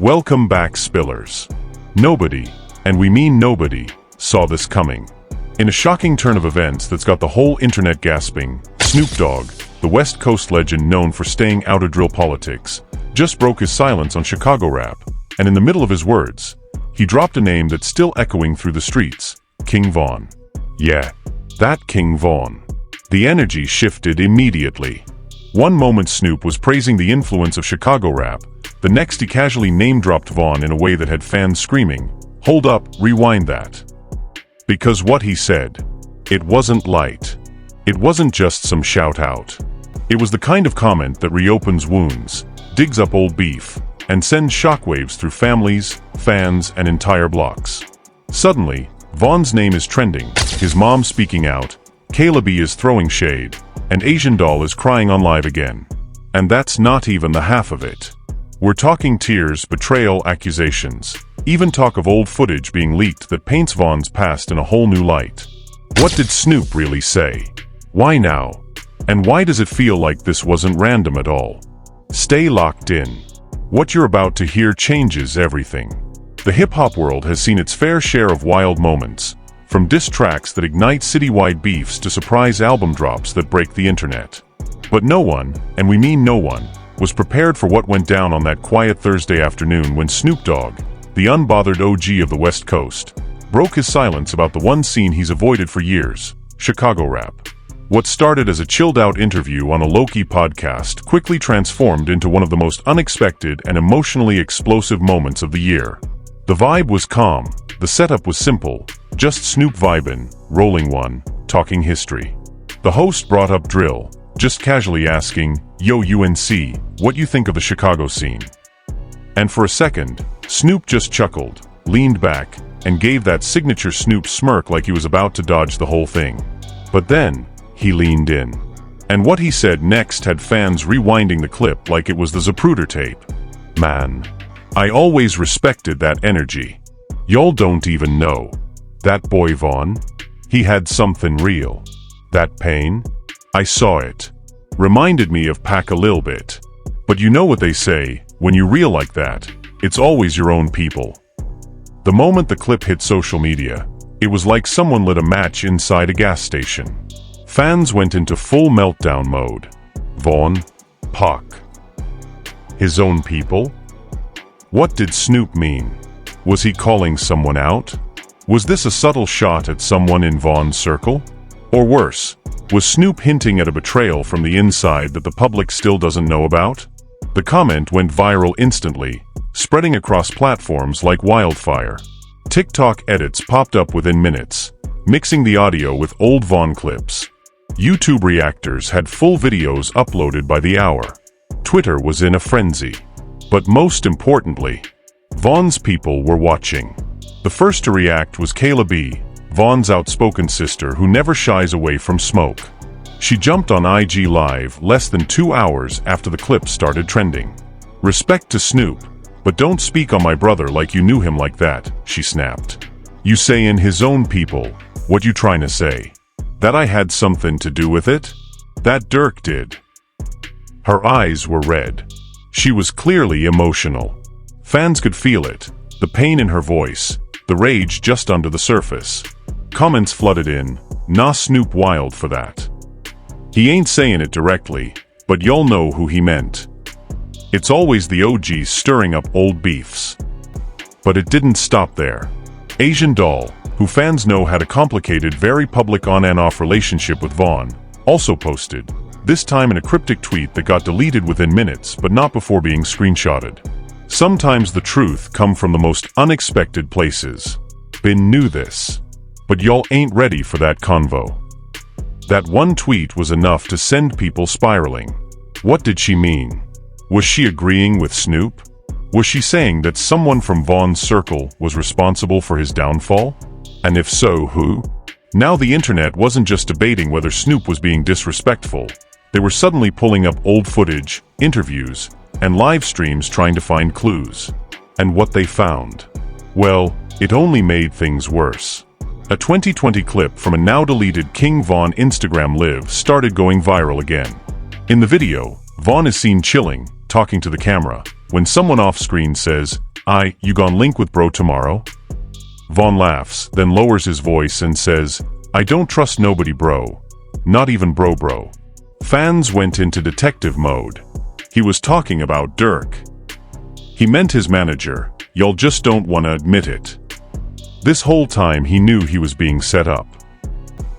Welcome back, Spillers. Nobody, and we mean nobody, saw this coming. In a shocking turn of events that's got the whole internet gasping, Snoop Dogg, the West Coast legend known for staying out of drill politics, just broke his silence on Chicago rap, and in the middle of his words, he dropped a name that's still echoing through the streets, King Von. Yeah, that King Von. The energy shifted immediately. One moment Snoop was praising the influence of Chicago rap, the next he casually name-dropped Von in a way that had fans screaming, "Hold up, rewind that." Because what he said, it wasn't light. It wasn't just some shout-out. It was the kind of comment that reopens wounds, digs up old beef, and sends shockwaves through families, fans, and entire blocks. Suddenly, Von's name is trending, his mom speaking out, Kayla B is throwing shade, and Asian Doll is crying on live again. And that's not even the half of it. We're talking tears, betrayal, accusations, even talk of old footage being leaked that paints Von's past in a whole new light. What did Snoop really say? Why now? And why does it feel like this wasn't random at all? Stay locked in. What you're about to hear changes everything. The hip-hop world has seen its fair share of wild moments, from diss tracks that ignite citywide beefs to surprise album drops that break the internet. But no one, and we mean no one, was prepared for what went down on that quiet Thursday afternoon when Snoop Dogg, the unbothered OG of the West Coast, broke his silence about the one scene he's avoided for years, Chicago rap. What started as a chilled-out interview on a low-key podcast quickly transformed into one of the most unexpected and emotionally explosive moments of the year. The vibe was calm, the setup was simple, just Snoop vibin', rolling one, talking history. The host brought up drill, just casually asking, "Yo UNC, what you think of the Chicago scene?" And for a second, Snoop just chuckled, leaned back, and gave that signature Snoop smirk like he was about to dodge the whole thing. But then, he leaned in. And what he said next had fans rewinding the clip like it was the Zapruder tape. Man, I always respected that energy. Y'all don't even know. That boy Von, he had something real. That pain, I saw it. Reminded me of Pac a little bit. But you know what they say, when you reel like that, it's always your own people. The moment the clip hit social media, it was like someone lit a match inside a gas station. Fans went into full meltdown mode. Von, Pac. His own people? What did Snoop mean? Was he calling someone out? Was this a subtle shot at someone in Von's circle? Or worse, was Snoop hinting at a betrayal from the inside that the public still doesn't know about? The comment went viral instantly, spreading across platforms like wildfire. TikTok edits popped up within minutes, mixing the audio with old Von clips. YouTube reactors had full videos uploaded by the hour. Twitter was in a frenzy. But most importantly, Von's people were watching. The first to react was Kayla B, Von's outspoken sister who never shies away from smoke. She jumped on IG Live less than 2 hours after the clip started trending. "Respect to Snoop, but don't speak on my brother like you knew him like that," she snapped. "You say in his own people, what you trying to say? That I had something to do with it? That Durk did." Her eyes were red. She was clearly emotional. Fans could feel it, the pain in her voice, the rage just under the surface. Comments flooded in, "Nah, Snoop wild for that. He ain't saying it directly, but y'all know who he meant." It's always the OGs stirring up old beefs. But it didn't stop there. Asian Doll, who fans know had a complicated, very public on and off relationship with Von, also posted, this time in a cryptic tweet that got deleted within minutes but not before being screenshotted. "Sometimes the truth come from the most unexpected places. Been knew this. But y'all ain't ready for that convo." That one tweet was enough to send people spiraling. What did she mean? Was she agreeing with Snoop? Was she saying that someone from Von's circle was responsible for his downfall? And if so, who? Now the internet wasn't just debating whether Snoop was being disrespectful. They were suddenly pulling up old footage, interviews, and live streams trying to find clues. And what they found? Well, it only made things worse. A 2020 clip from a now-deleted King Von Instagram live started going viral again. In the video, Von is seen chilling, talking to the camera, when someone off-screen says, You gon' link with bro tomorrow? Vaughn laughs, then lowers his voice and says, I don't trust nobody, bro. Not even bro. Fans went into detective mode. He was talking about Durk. He meant his manager. Y'all just don't wanna admit it. This whole time he knew he was being set up.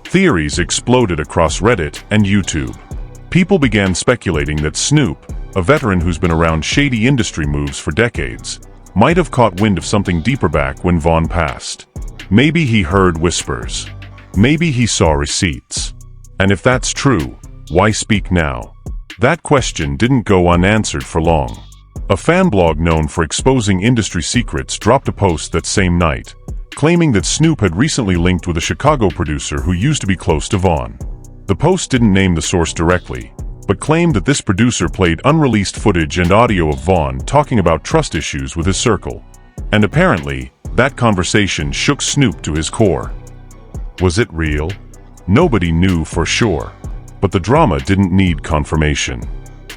Theories exploded across Reddit and YouTube. People began speculating that Snoop, a veteran who's been around shady industry moves for decades, might have caught wind of something deeper back when Vaughn passed. Maybe he heard whispers. Maybe he saw receipts. And if that's true, why speak now? That question didn't go unanswered for long. A fan blog known for exposing industry secrets dropped a post that same night, claiming that Snoop had recently linked with a Chicago producer who used to be close to Vaughn. The post didn't name the source directly, but claimed that this producer played unreleased footage and audio of Vaughn talking about trust issues with his circle. And apparently, that conversation shook Snoop to his core. Was it real? Nobody knew for sure. But the drama didn't need confirmation.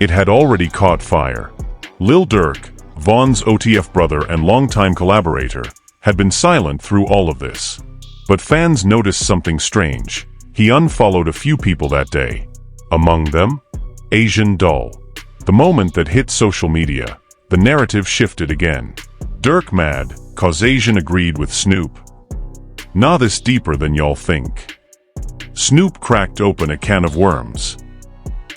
It had already caught fire. Lil Durk, Vaughn's OTF brother and longtime collaborator, had been silent through all of this. But fans noticed something strange. He unfollowed a few people that day. Among them, Asian Doll. The moment that hit social media, the narrative shifted again. Durk mad, 'cause Asian agreed with Snoop. Nah, this deeper than y'all think. Snoop cracked open a can of worms.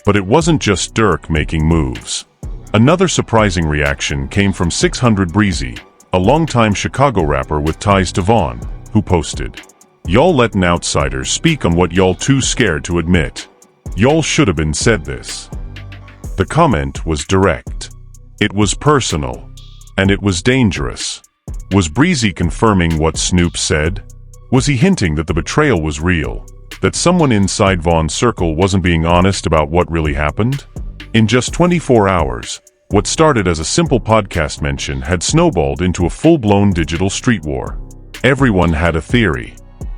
But it wasn't just Durk making moves. Another surprising reaction came from 600 Breezy, a longtime Chicago rapper with ties to Vaughn, who posted, Y'all letting outsiders speak on what y'all too scared to admit. Y'all should have been said this. The comment was direct. It was personal. And it was dangerous. Was Breezy confirming what Snoop said? Was he hinting that the betrayal was real? That someone inside Vaughn's circle wasn't being honest about what really happened? In just 24 hours, what started as a simple podcast mention had snowballed into a full-blown digital street war. Everyone had a theory.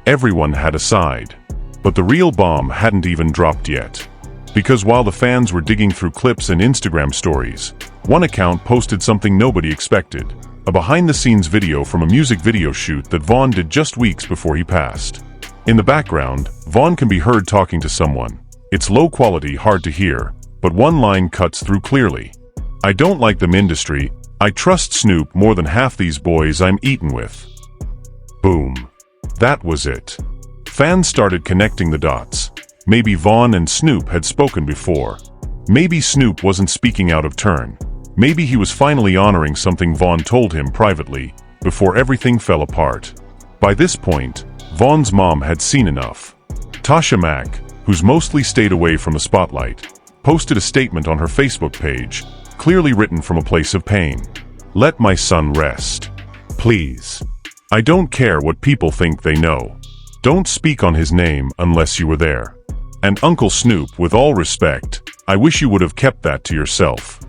Everyone had a side. But the real bomb hadn't even dropped yet. Because while the fans were digging through clips and Instagram stories, one account posted something nobody expected, a behind-the-scenes video from a music video shoot that Vaughn did just weeks before he passed. In the background, Vaughn can be heard talking to someone. It's low quality, hard to hear, but one line cuts through clearly. I don't like them industry, I trust Snoop more than half these boys I'm eatin' with. Boom. That was it. Fans started connecting the dots. Maybe Vaughn and Snoop had spoken before. Maybe Snoop wasn't speaking out of turn. Maybe he was finally honoring something Vaughn told him privately, before everything fell apart. By this point, Vaughn's mom had seen enough. Tasha Mack, who's mostly stayed away from the spotlight, posted a statement on her Facebook page, clearly written from a place of pain. Let my son rest. Please. I don't care what people think they know. Don't speak on his name unless you were there. And Uncle Snoop, with all respect, I wish you would have kept that to yourself.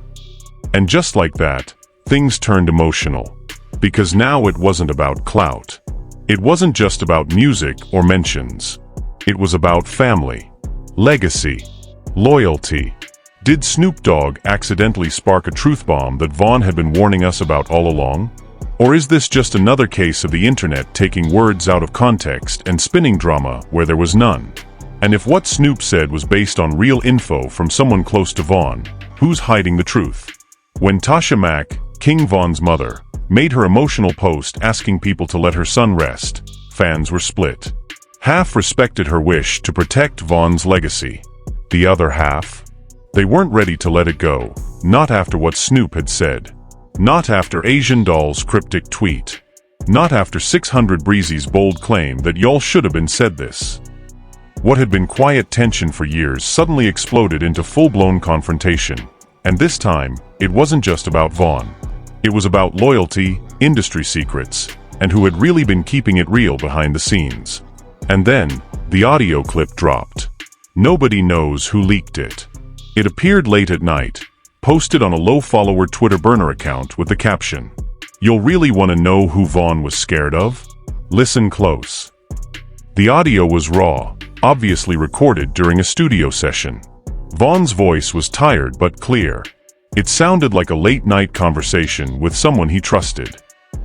And just like that, things turned emotional. Because now it wasn't about clout. It wasn't just about music or mentions. It was about family, legacy, loyalty. Did Snoop Dogg accidentally spark a truth bomb that Vaughn had been warning us about all along? Or is this just another case of the internet taking words out of context and spinning drama where there was none? And if what Snoop said was based on real info from someone close to Vaughn, who's hiding the truth? When Tasha Mack, King Vaughn's mother, made her emotional post asking people to let her son rest, fans were split. Half respected her wish to protect Vaughn's legacy. The other half? They weren't ready to let it go, not after what Snoop had said. Not after Asian Doll's cryptic tweet. Not after 600 Breezy's bold claim that y'all should have been said this. What had been quiet tension for years suddenly exploded into full-blown confrontation. And this time, it wasn't just about Vaughn. It was about loyalty, industry secrets, and who had really been keeping it real behind the scenes. And then, the audio clip dropped. Nobody knows who leaked it. It appeared late at night, posted on a low-follower Twitter burner account with the caption, "You'll really want to know who Vaughn was scared of? Listen close." The audio was raw, obviously recorded during a studio session. Vaughn's voice was tired but clear. It sounded like a late-night conversation with someone he trusted.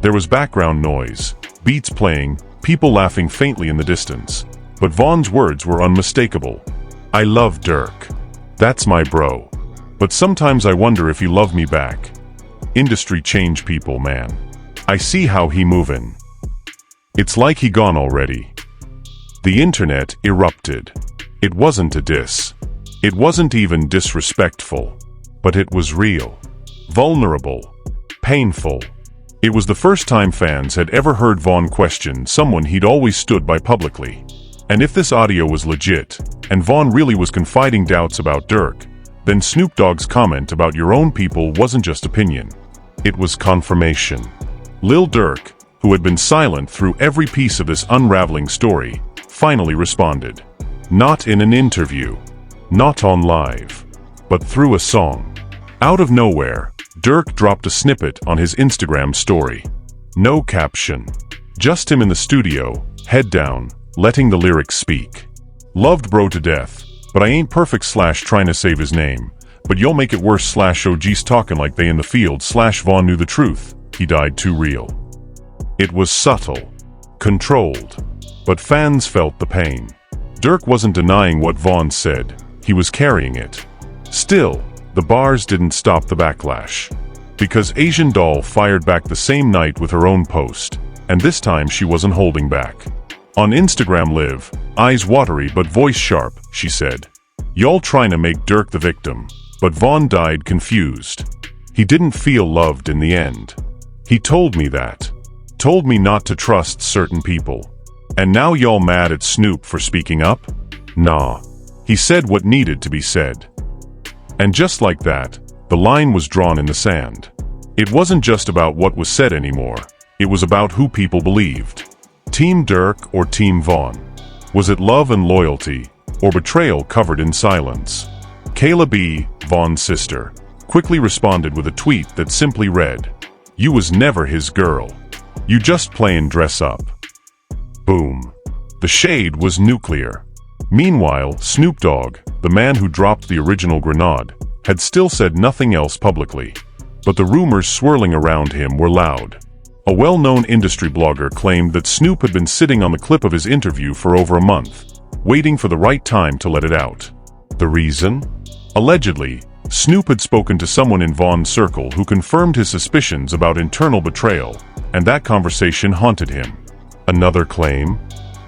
There was background noise, beats playing, people laughing faintly in the distance. But Vaughn's words were unmistakable. "I love Durk. That's my bro. But sometimes I wonder if he loved me back. Industry change people, man. I see how he movin'. It's like he gone already." The internet erupted. It wasn't a diss. It wasn't even disrespectful. But it was real. Vulnerable. Painful. It was the first time fans had ever heard Vaughn question someone he'd always stood by publicly. And if this audio was legit, and Vaughn really was confiding doubts about Durk, then Snoop Dogg's comment about your own people wasn't just opinion. It was confirmation. Lil Durk, who had been silent through every piece of this unraveling story, finally responded. Not in an interview. Not on live. But through a song. Out of nowhere, Durk dropped a snippet on his Instagram story. No caption. Just him in the studio, head down, letting the lyrics speak. "Loved bro to death, but I ain't perfect / trying to save his name. But you'll make it worse / OGs talking like they in the field / Vaughn knew the truth. He died too real." It was subtle. Controlled. But fans felt the pain. Durk wasn't denying what Vaughn said. He was carrying it. Still, the bars didn't stop the backlash. Because Asian Doll fired back the same night with her own post, and this time she wasn't holding back. On Instagram Live, eyes watery but voice sharp, she said, "Y'all trying to make Durk the victim, but Vaughn died confused. He didn't feel loved in the end. He told me that. Told me not to trust certain people. And now y'all mad at Snoop for speaking up? Nah. He said what needed to be said." And just like that, the line was drawn in the sand. It wasn't just about what was said anymore. It was about who people believed. Team Durk or Team Vaughn? Was it love and loyalty, or betrayal covered in silence? Kayla B., Vaughn's sister, quickly responded with a tweet that simply read, "You was never his girl. You just playin' dress up." Boom. The shade was nuclear. Meanwhile, Snoop Dogg, the man who dropped the original grenade, had still said nothing else publicly. But the rumors swirling around him were loud. A well-known industry blogger claimed that Snoop had been sitting on the clip of his interview for over a month, waiting for the right time to let it out. The reason? Allegedly, Snoop had spoken to someone in Vaughn's circle who confirmed his suspicions about internal betrayal, and that conversation haunted him. Another claim?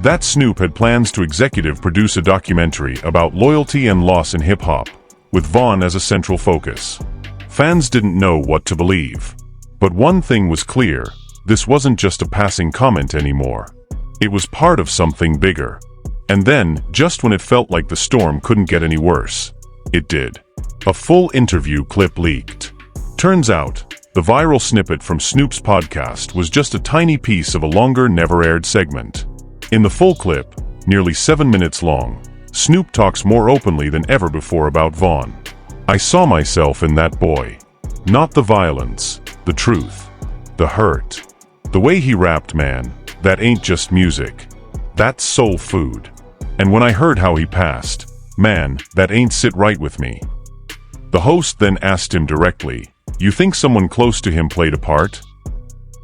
That Snoop had plans to executive produce a documentary about loyalty and loss in hip-hop, with Vaughn as a central focus. Fans didn't know what to believe. But one thing was clear, this wasn't just a passing comment anymore. It was part of something bigger. And then, just when it felt like the storm couldn't get any worse, it did. A full interview clip leaked. Turns out, the viral snippet from Snoop's podcast was just a tiny piece of a longer, never-aired segment. In the full clip, nearly 7 minutes long, Snoop talks more openly than ever before about Vaughn. "I saw myself in that boy. Not the violence, the truth, the hurt. The way he rapped, man, that ain't just music. That's soul food. And when I heard how he passed, man, that ain't sit right with me." The host then asked him directly, "You think someone close to him played a part?"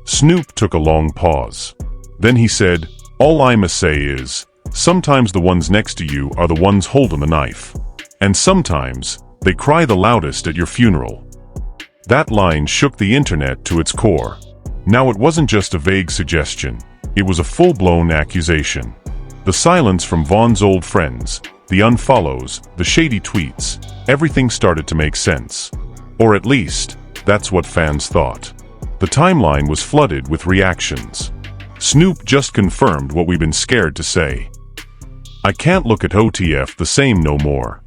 Snoop took a long pause. Then he said, "All I'ma say is, sometimes the ones next to you are the ones holding the knife. And sometimes, they cry the loudest at your funeral." That line shook the internet to its core. Now it wasn't just a vague suggestion, it was a full-blown accusation. The silence from Vaughn's old friends, the unfollows, the shady tweets, everything started to make sense. Or at least, that's what fans thought. The timeline was flooded with reactions. Snoop just confirmed what we've been scared to say. "I can't look at OTF the same no more."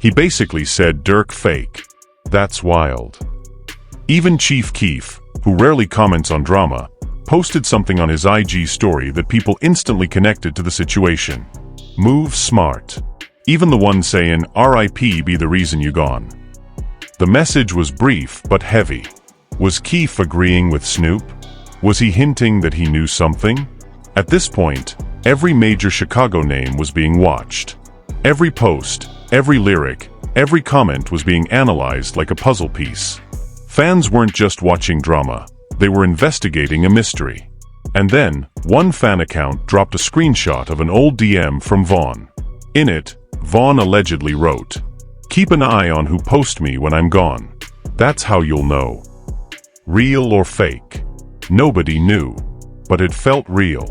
He basically said Durk fake. That's wild. Even Chief Keef, who rarely comments on drama, posted something on his IG story that people instantly connected to the situation. Move smart. Even the one saying, "RIP be the reason you gone." The message was brief but heavy. Was Keef agreeing with Snoop? Was he hinting that he knew something? At this point, every major Chicago name was being watched. Every post, every lyric, Every comment was being analyzed like a puzzle piece. Fans weren't just watching drama, they were investigating a mystery. And then, one fan account dropped a screenshot of an old DM from Vaughn. In it, Vaughn allegedly wrote, "Keep an eye on who posts me when I'm gone. That's how you'll know." Real or fake? Nobody knew. But it felt real.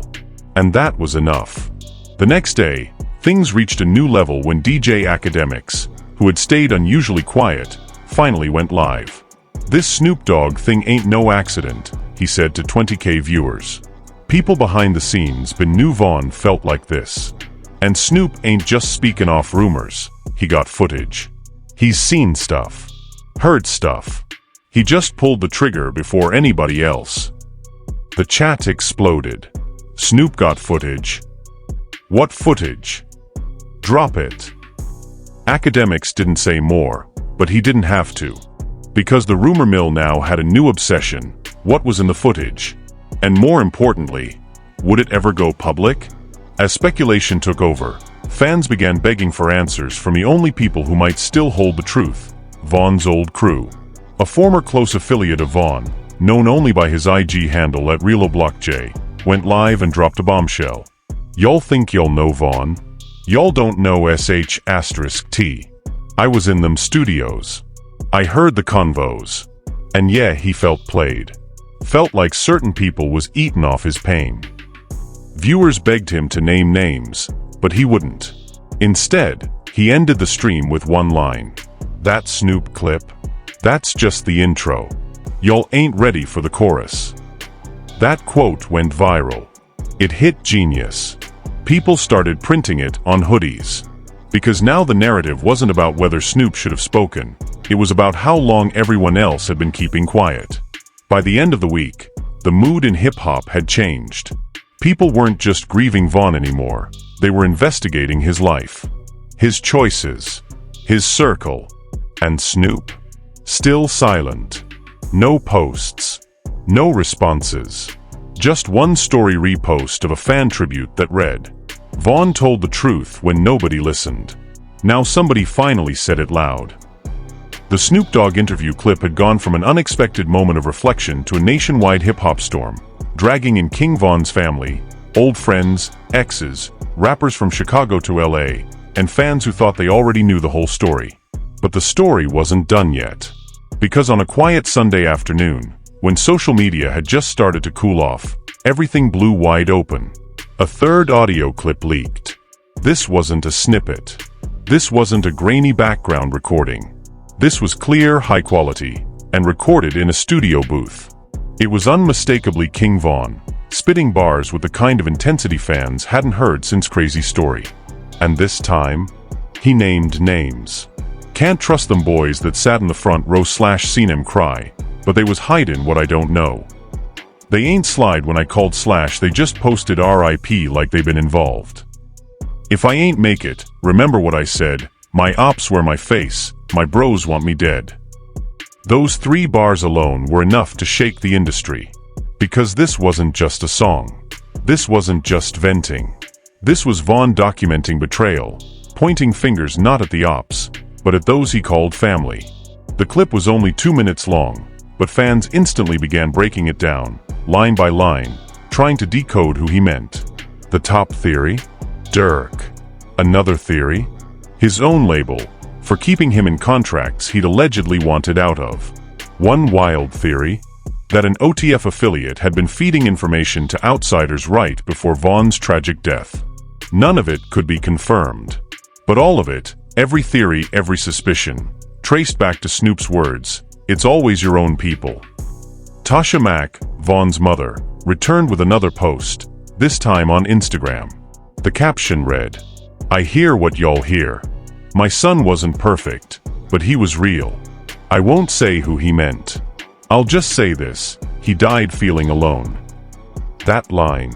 And that was enough. The next day, things reached a new level when DJ Akademiks, who had stayed unusually quiet, finally went live. "This Snoop Dogg thing ain't no accident," he said to 20K viewers. People behind the scenes knew Vaughn felt like this. And Snoop ain't just speaking off rumors, he got footage. He's seen stuff. Heard stuff. He just pulled the trigger before anybody else. The chat exploded. Snoop got footage. What footage? Drop it. Akademiks didn't say more, but he didn't have to. Because the rumor mill now had a new obsession: what was in the footage? And more importantly, would it ever go public? As speculation took over, fans began begging for answers from the only people who might still hold the truth: Vaughn's old crew. A former close affiliate of Vaughn, known only by his IG handle at ReloBlockJ, went live and dropped a bombshell. "Y'all think y'all know Vaughn? Y'all don't know sh*t. I was in them studios. I heard the convos. And yeah, he felt played. Felt like certain people was eating off his pain." Viewers begged him to name names, but he wouldn't. Instead, he ended the stream with one line: "That Snoop clip? That's just the intro. Y'all ain't ready for the chorus." That quote went viral. It hit genius. People started printing it on hoodies. Because now the narrative wasn't about whether Snoop should have spoken. It was about how long everyone else had been keeping quiet. By the end of the week, the mood in hip-hop had changed. People weren't just grieving Vaughn anymore. They were investigating his life, his choices, his circle. And Snoop? Still silent. No posts. No responses. Just one story repost of a fan tribute that read, "Vaughn told the truth when nobody listened. Now somebody finally said it loud." The Snoop Dogg interview clip had gone from an unexpected moment of reflection to a nationwide hip-hop storm, dragging in King Von's family, old friends, exes, rappers from Chicago to LA, and fans who thought they already knew the whole story. But the story wasn't done yet. Because on a quiet Sunday afternoon, when social media had just started to cool off, everything blew wide open. A third audio clip leaked. This wasn't a snippet. This wasn't a grainy background recording. This was clear, high quality, and recorded in a studio booth. It was unmistakably King Von, spitting bars with the kind of intensity fans hadn't heard since Crazy Story. And this time, he named names. Can't trust them boys that sat in the front row / seen him cry, but they was hiding what I don't know. They ain't slide when I called / they just posted RIP like they been involved. If I ain't make it, remember what I said, my ops wear my face, my bros want me dead. Those 3 bars alone were enough to shake the industry. Because this wasn't just a song. This wasn't just venting. This was Von documenting betrayal, pointing fingers not at the ops, but at those he called family. The clip was only 2 minutes long, but fans instantly began breaking it down, line by line, trying to decode who he meant. The top theory? Durk. Another theory? His own label, for keeping him in contracts he'd allegedly wanted out of. One wild theory? That an OTF affiliate had been feeding information to outsiders right before Von's tragic death. None of it could be confirmed. But all of it, every theory, every suspicion, traced back to Snoop's words, "It's always your own people." Tasha Mack, Von's mother, returned with another post, this time on Instagram. The caption read, "I hear what y'all hear. My son wasn't perfect, but he was real. I won't say who he meant. I'll just say this, he died feeling alone." That line,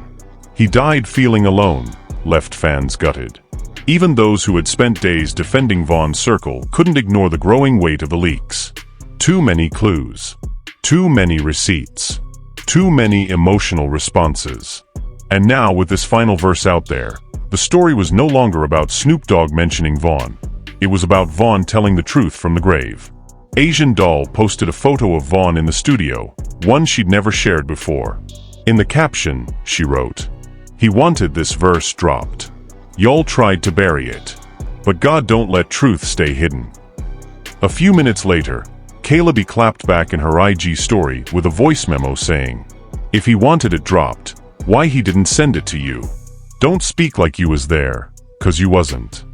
"He died feeling alone," left fans gutted. Even those who had spent days defending Von's circle couldn't ignore the growing weight of the leaks. Too many clues. Too many receipts. Too many emotional responses. And now with this final verse out there, the story was no longer about Snoop Dogg mentioning Von. It was about Vaughn telling the truth from the grave. Asian Doll posted a photo of Vaughn in the studio, one she'd never shared before. In the caption, she wrote, "He wanted this verse dropped. Y'all tried to bury it. But God don't let truth stay hidden." A few minutes later, Caleb clapped back in her IG story with a voice memo saying, "If he wanted it dropped, why he didn't send it to you? Don't speak like you was there, 'cause you wasn't."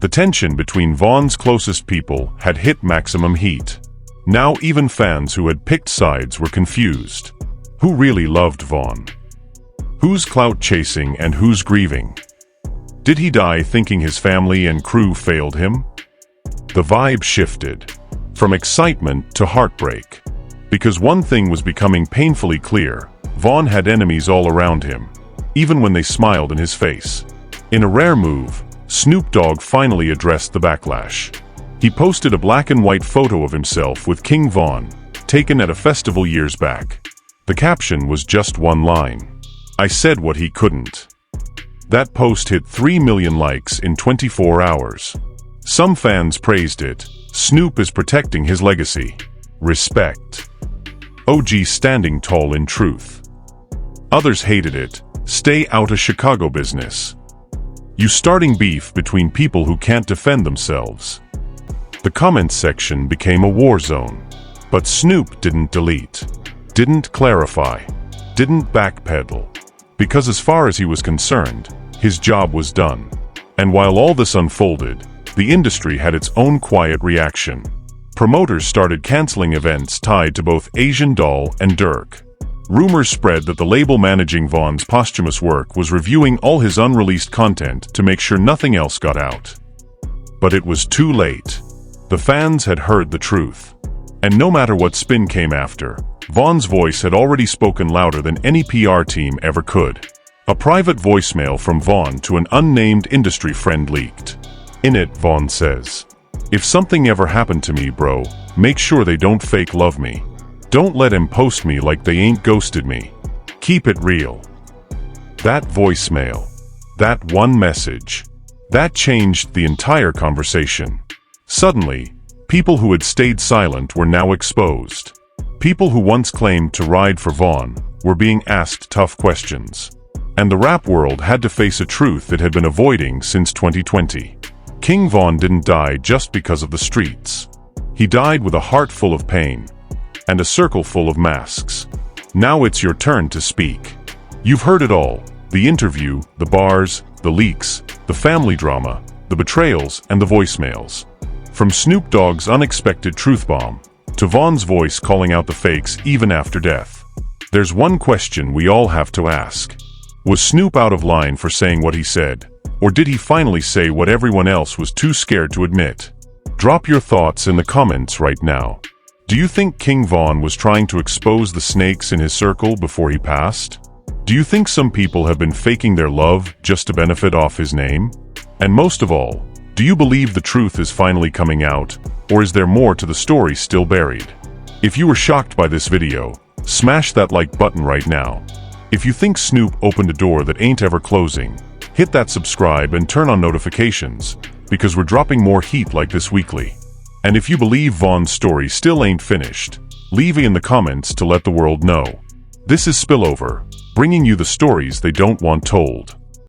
The tension between Vaughn's closest people had hit maximum heat. Now even fans who had picked sides were confused. Who really loved Vaughn? Who's clout chasing and who's grieving? Did he die thinking his family and crew failed him? The vibe shifted, from excitement to heartbreak. Because one thing was becoming painfully clear: Vaughn had enemies all around him, even when they smiled in his face. In a rare move, Snoop Dogg finally addressed the backlash. He posted a black and white photo of himself with King Vaughn, taken at a festival years back. The caption was just one line: "I said what he couldn't." That post hit 3 million likes in 24 hours. Some fans praised it. Snoop is protecting his legacy. Respect. OG standing tall in truth. Others hated it. Stay out of Chicago business. You starting beef between people who can't defend themselves. The comments section became a war zone. But Snoop didn't delete, didn't clarify, didn't backpedal. Because as far as he was concerned, his job was done. And while all this unfolded, the industry had its own quiet reaction. Promoters started canceling events tied to both Asian Doll and Durk. Rumors spread that the label managing Vaughn's posthumous work was reviewing all his unreleased content to make sure nothing else got out. But it was too late. The fans had heard the truth. And no matter what spin came after, Vaughn's voice had already spoken louder than any PR team ever could. A private voicemail from Vaughn to an unnamed industry friend leaked. In it, Vaughn says, "If something ever happened to me, bro, make sure they don't fake love me. Don't let him post me like they ain't ghosted me. Keep it real." That voicemail, that one message, that changed the entire conversation. Suddenly, people who had stayed silent were now exposed. People who once claimed to ride for Vaughn were being asked tough questions. And the rap world had to face a truth it had been avoiding since 2020. King Vaughn didn't die just because of the streets. He died with a heart full of pain and a circle full of masks. Now it's your turn to speak. You've heard it all: the interview, the bars, the leaks, the family drama, the betrayals, and the voicemails. From Snoop Dogg's unexpected truth bomb to Vaughn's voice calling out the fakes even after death. There's one question we all have to ask. Was Snoop out of line for saying what he said? Or did he finally say what everyone else was too scared to admit? Drop your thoughts in the comments right now. Do you think King Vaughn was trying to expose the snakes in his circle before he passed? Do you think some people have been faking their love just to benefit off his name? And most of all, do you believe the truth is finally coming out, or is there more to the story still buried? If you were shocked by this video, smash that like button right now. If you think Snoop opened a door that ain't ever closing, hit that subscribe and turn on notifications, because we're dropping more heat like this weekly. And if you believe Vaughn's story still ain't finished, leave it in the comments to let the world know. This is Spillover, bringing you the stories they don't want told.